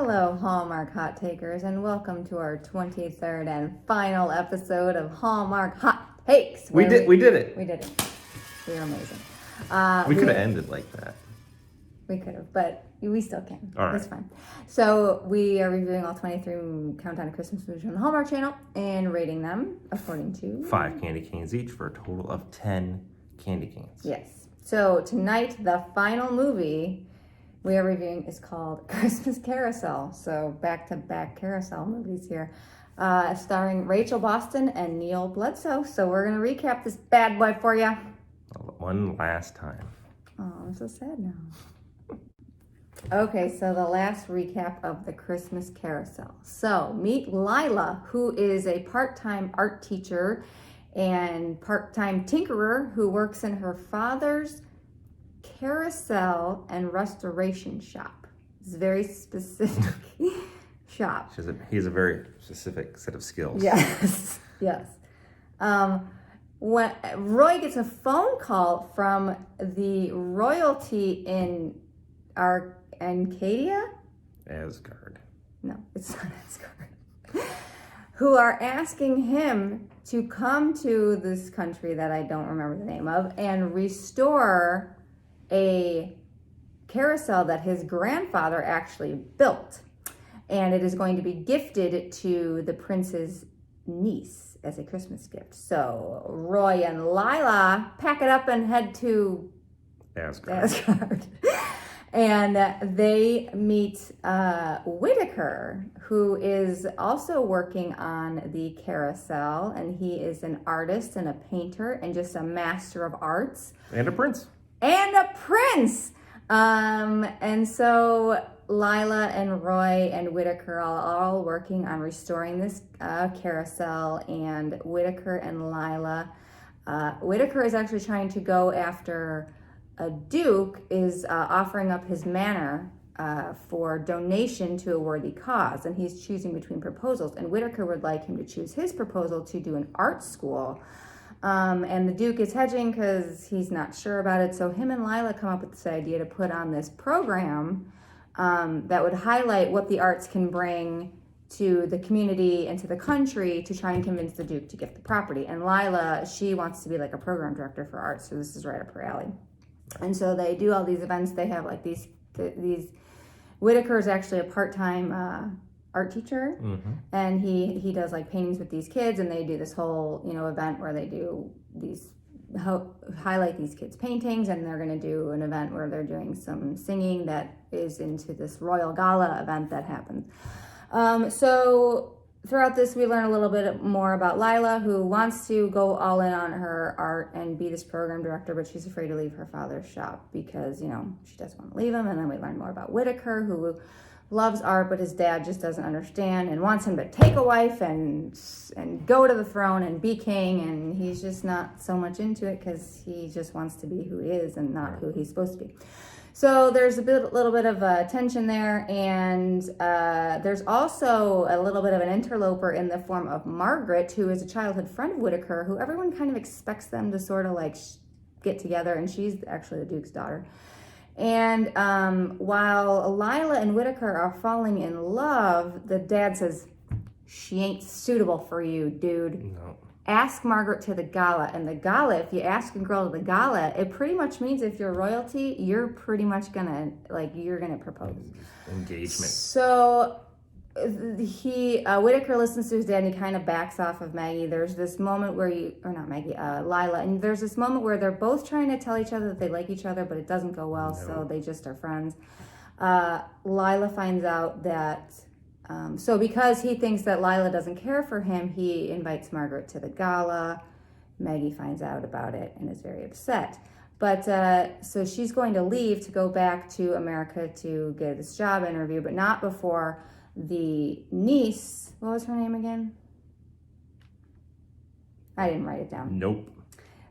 Hello, Hallmark Hot Takers, and welcome to our 23rd and final episode of Hallmark Hot Takes. We did it. We did it. We were amazing. We could have ended like that. We could have, but we still can. All right. It's fine. So we are reviewing all 23 Countdown to Christmas movies on the Hallmark Channel and rating them according to 5 candy canes each for a total of 10 candy canes. Yes. So tonight, the final movie we are reviewing is called Christmas Carousel. So back-to-back carousel movies here, starring Rachel Boston and Neil Bledsoe. So we're gonna recap this bad boy for you. One last time. Oh, I'm so sad now. Okay, so the last recap of the Christmas Carousel. So meet Lila, who is a part-time art teacher and part-time tinkerer who works in her father's carousel and restoration shop. It's a very specific shop. He has a very specific set of skills. Yes, yes. When Roy gets a phone call from the royalty in Arcadia? Asgard. No, it's not Asgard. Who are asking him to come to this country that I don't remember the name of and restore a carousel that his grandfather actually built. And it is going to be gifted to the prince's niece as a Christmas gift. So Roy and Lila pack it up and head to Asgard. And they meet Whitaker, who is also working on the carousel, and he is an artist and a painter and just a master of arts. And a prince. And so Lila and Roy and Whitaker are all working on restoring this carousel, and Whitaker and Lila, Whitaker is actually trying to go after a duke is offering up his manor for donation to a worthy cause, and he's choosing between proposals, and Whitaker would like him to choose his proposal to do an art school. And the Duke is hedging because he's not sure about it. So him and Lila come up with this idea to put on this program that would highlight what the arts can bring to the community and to the country to try and convince the Duke to gift the property. And Lila, she wants to be like a program director for arts, so this is right up her alley. And so they do all these events. They have like these Whitaker is actually a part-time art teacher, and he does like paintings with these kids, and they do this whole event where they do these highlight these kids' paintings, and they're going to do an event where they're doing some singing that is into this royal gala event that happens. So throughout this, we learn a little bit more about Lila, who wants to go all in on her art and be this program director, but she's afraid to leave her father's shop because she doesn't want to leave him. And then we learn more about Whitaker, who loves art, but his dad just doesn't understand and wants him to take a wife and go to the throne and be king, and he's just not so much into it because he just wants to be who he is and not who he's supposed to be. So there's a little bit of tension there, and there's also a little bit of an interloper in the form of Margaret, who is a childhood friend of Whitaker, who everyone kind of expects them to sort of like get together, and she's actually the Duke's daughter. And while Lila and Whitaker are falling in love, the dad says, "She ain't suitable for you, dude. No. Ask Margaret to the gala." And the gala, if you ask a girl to the gala, it pretty much means if you're royalty, you're pretty much you're gonna propose. Engagement. So Whitaker listens to his dad and he kind of backs off of Maggie. There's this moment where Lila, and there's this moment where they're both trying to tell each other that they like each other, but it doesn't go well, so they just are friends. Lila finds out that, so because he thinks that Lila doesn't care for him, he invites Margaret to the gala. Maggie finds out about it and is very upset. But so she's going to leave to go back to America to get this job interview, but not before the niece, what was her name again? I didn't write it down. Nope.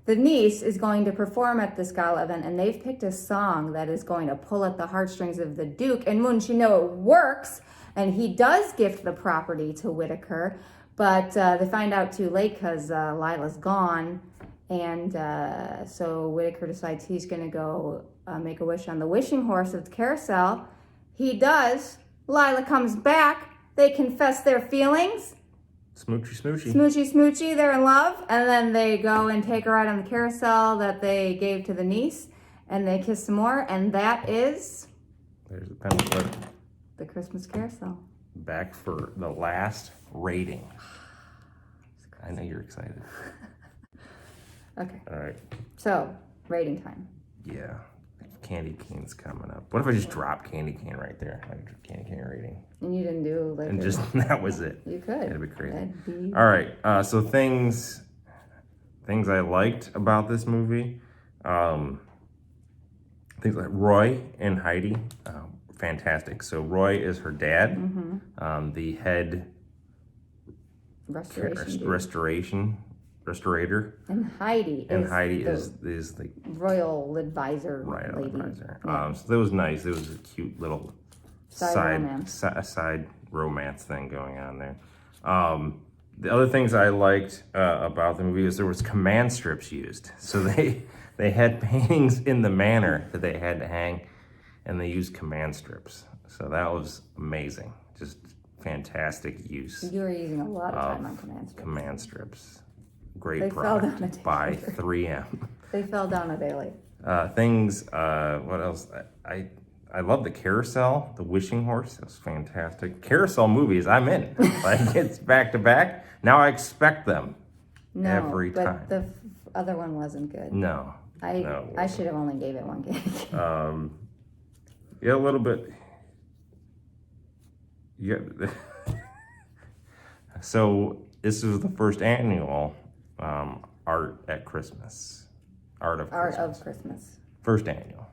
The niece is going to perform at this gala event, and they've picked a song that is going to pull at the heartstrings of the Duke, and wouldn't you know, it works, and he does gift the property to Whitaker, but they find out too late because Lila's gone, and so Whitaker decides he's going to go make a wish on the wishing horse of the carousel. He does. Lila comes back. They confess their feelings. Smoochy, smoochy. Smoochy, smoochy, they're in love. And then they go and take a ride on the carousel that they gave to the niece. And they kiss some more. And that is... There's a pencil. The Christmas Carousel. Back for the last rating. I know you're excited. Okay. All right. So, rating time. Yeah. Candy cane's coming up. What if I just drop candy cane right there? Like candy cane rating. And you didn't do like... And just, that was it. You could. That'd be crazy. That'd be... All right. So things I liked about this movie. Things like Roy and Heidi. Fantastic. So Roy is her dad. Mm-hmm. The head restorator. And Heidi is the royal advisor lady. Advisor. Yeah. So that was nice. It was a cute little side romance thing going on there. The other things I liked about the movie is there was command strips used. So they had paintings in the manor that they had to hang, and they used command strips. So that was amazing. Just fantastic use. You were using a lot of time on command strips. Great product by 3M. They fell down a day late. What else? I love the carousel, the wishing horse. It was fantastic. Carousel movies, I'm in. Like, it's back to back. Now I expect them every time. But the other one wasn't good. No. I should have only gave it one candy. Yeah, a little bit. Yeah. So this is the first annual Art at Christmas. Art of Christmas. First annual.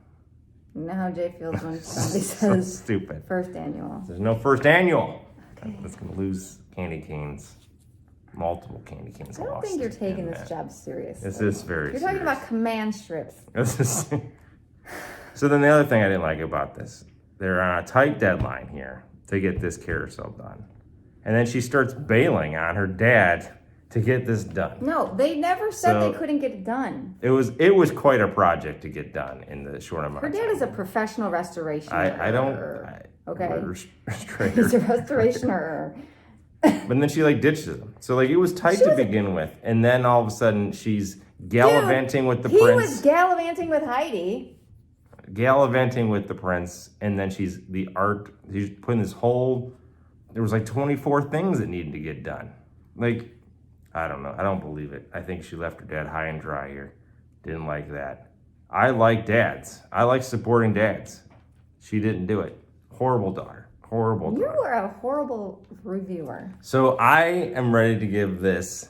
You know how Jay feels when somebody So says stupid. First annual. There's no first annual. Okay. That's gonna lose candy canes. Multiple candy canes. I don't think you're taking this job seriously. This is very You're talking about command strips. So then the other thing I didn't like about this, they're on a tight deadline here to get this carousel done. And then she starts bailing on her dad to get this done. No, they never said they couldn't get it done. It was quite a project to get done in the short amount of time. Her dad is a professional restorationer. Restorator. He's a restorationer. But then she ditches him. So it was tight to begin with, and then all of a sudden she's gallivanting with the prince. He was gallivanting with Heidi. Gallivanting with the prince, and then she's putting this whole. There was 24 things that needed to get done. I don't know. I don't believe it. I think she left her dad high and dry here. Didn't like that. I like dads. I like supporting dads. She didn't do it. Horrible daughter. Horrible daughter. You were a horrible reviewer. So I am ready to give this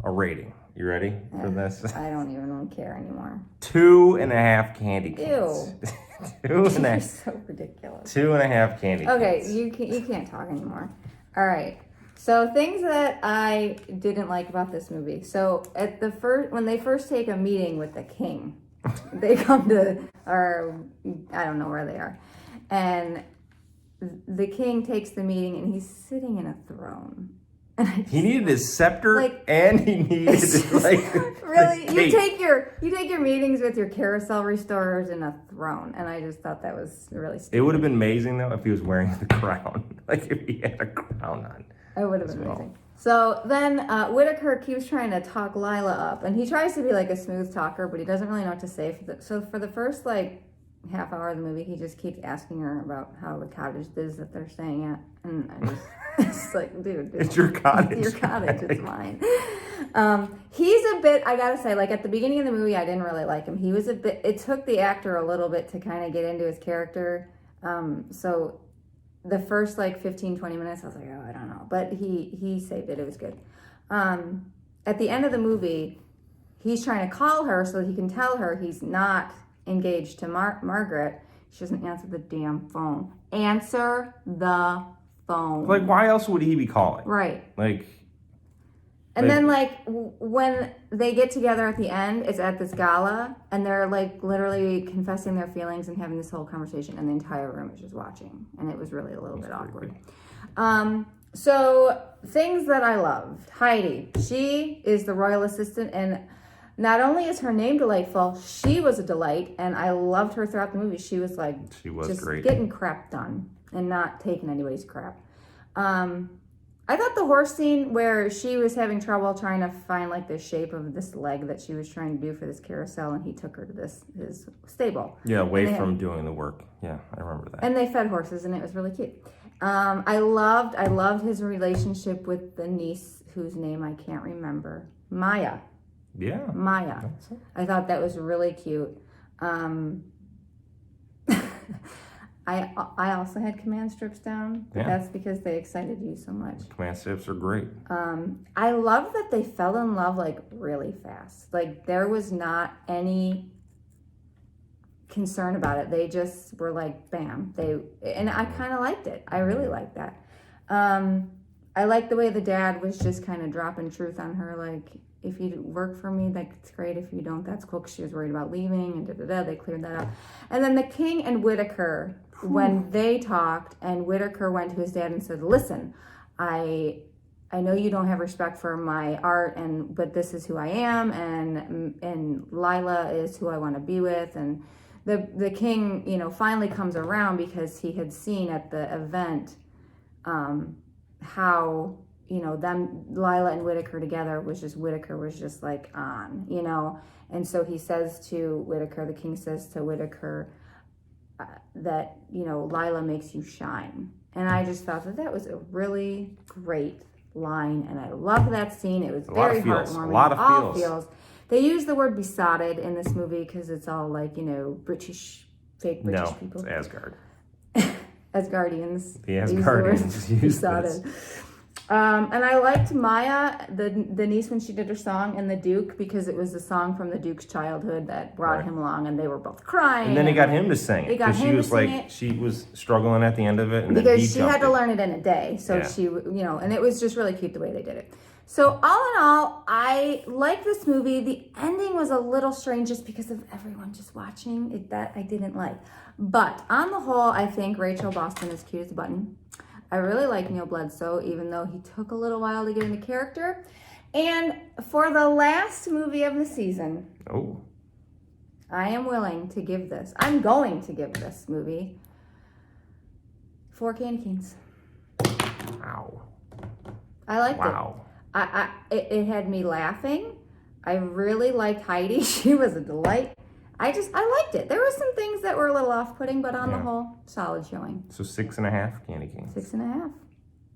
a rating. You ready for this? I don't even care anymore. 2.5 candy canes. Ew. You're so ridiculous. 2.5 candy canes. Okay, you can't talk anymore. All right. So things that I didn't like about this movie. So when they first take a meeting with the king, they come to, I don't know where they are, and the king takes the meeting and he's sitting in a throne. He needed his scepter and he needed really you take your meetings with your carousel restorers in a throne, and I just thought that was really stupid. It would have been amazing though if he was wearing the crown, if he had a crown on. It would have been amazing. So then Whitaker keeps trying to talk Lila up, and he tries to be a smooth talker, but he doesn't really know what to say. So for the first half hour of the movie, he just keeps asking her about how the cottage is that they're staying at, and I just it's dude, it's your cottage. It's your cottage. It's mine. He's a bit. I gotta say, at the beginning of the movie, I didn't really like him. He was a bit. It took the actor a little bit to kind of get into his character. So the first 15-20 minutes, I was oh, I don't know, but he saved it. It was good. At the end of the movie, he's trying to call her so that he can tell her he's not engaged to Margaret. She doesn't answer the damn phone. Answer the phone. Why else would he be calling? Right. And then when they get together at the end, it's at this gala, and they're literally confessing their feelings and having this whole conversation, and the entire room is just watching, and it was really a little bit awkward. So things that I loved. Heidi, she is the royal assistant, and not only is her name delightful, she was a delight, and I loved her throughout the movie. She was she was just great. Getting crap done. and not taking anybody's crap. I thought the horse scene where she was having trouble trying to find like the shape of this leg that she was trying to do for this carousel, and he took her to his stable. Yeah, away from doing the work. Yeah, I remember that. And they fed horses, and it was really cute. I loved his relationship with the niece whose name I can't remember. Maya. Yeah. Maya. I thought that was really cute. I also had command strips down, but that's because they excited you so much. Command strips are great. I love that they fell in love like really fast. Like there was not any concern about it. They just were like, bam. And I kind of liked it. I really liked that. I liked the way the dad was just kind of dropping truth on her, like, if you work for me, that's great. If you don't, that's cool. Because she was worried about leaving, and they cleared that up. And then the king and Whitaker, when they talked, and Whitaker went to his dad and said, listen, I know you don't have respect for my art, but this is who I am, and Lila is who I want to be with. And the king, finally comes around because he had seen at the event how them, Lila and Whitaker together Whitaker was just like on, and so he says to Whitaker, the king says to Whitaker that, Lila makes you shine. And I just thought that was a really great line, and I loved that scene. It was very heartwarming. A lot of feels. They use the word besotted in this movie because it's all like, fake British people. No, it's Asgard. Asgardians. The Asgardians use this. And I liked Maya, the niece, when she did her song, and the Duke, because it was the song from the Duke's childhood that brought him along, and they were both crying. And then he got him to sing it. Because she was like, she was struggling at the end of it. And because she had to learn it in a day. So she, and it was just really cute the way they did it. So all in all, I like this movie. The ending was a little strange just because of everyone just watching it, that I didn't like. But on the whole, I think Rachel Boston is cute as a button. I really like Neil Bledsoe, even though he took a little while to get into character. And for the last movie of the season, I'm going to give this movie 4 candy canes. Wow. I liked it. It had me laughing. I really liked Heidi. She was a delight. I liked it. There were some things that were a little off-putting, but on the whole, solid showing. So 6.5 candy canes. 6.5.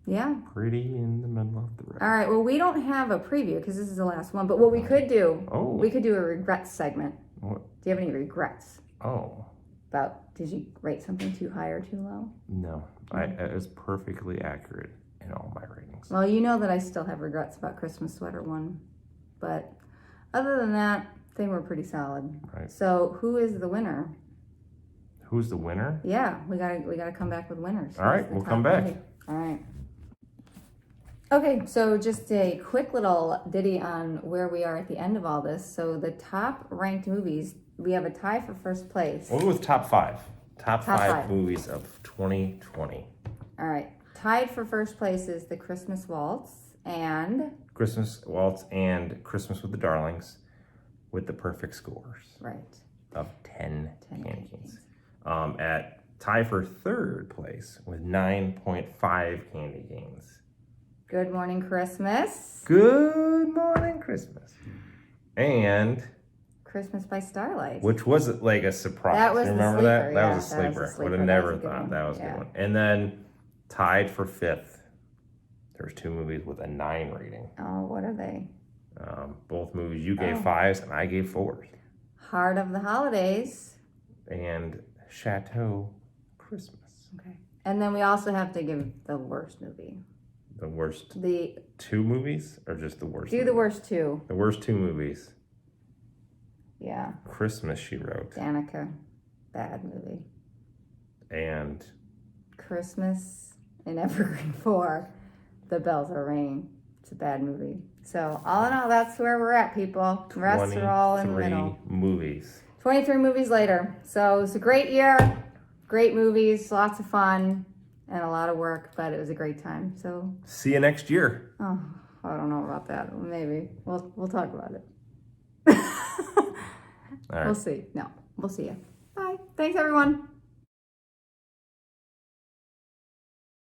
Yeah. Pretty in the middle of the road. All right. Well, we don't have a preview because this is the last one. But what we could do, we could do a regrets segment. What? Do you have any regrets? Did you rate something too high or too low? No. It was perfectly accurate in all my ratings. Well, you know that I still have regrets about Christmas Sweater 1. But other than that, they were pretty solid. Right. So who is the winner? Who's the winner? Yeah, we gotta come back with winners. All right, we'll come back. All right. Okay, so just a quick little ditty on where we are at the end of all this. So the top ranked movies, we have a tie for first place. We'll go with top 5. Top five movies of 2020. All right. Tied for first place is The Christmas Waltz and Christmas with the Darlings, with the perfect scores. Right. Of 10 candy canes. At tie for third place with 9.5 candy canes. Good Morning Christmas. Good Morning Christmas. And Christmas by Starlight. Which was like a surprise. That was Remember the that? sleeper. That was a sleeper. Would have never thought that was a good one. And then tied for fifth, there's 2 movies with a 9 rating. Oh, what are they? Both movies you gave 5s and I gave 4s. Heart of the Holidays. And Chateau Christmas. Okay. And then we also have to give the worst movie. The worst 2 movies or just the worst? Do the worst 2. The worst 2 movies. Yeah. Christmas, She Wrote. Danica. Bad movie. And Christmas in Evergreen 4. The Bells Are Ringing. It's a bad movie. So all in all, that's where we're at, people. The rest are all in the middle. 23 movies. 23 movies later. So it's a great year. Great movies. Lots of fun. And a lot of work. But it was a great time. So see you next year. Oh, I don't know about that. Maybe. We'll talk about it. All right. We'll see. No. We'll see you. Bye. Thanks, everyone.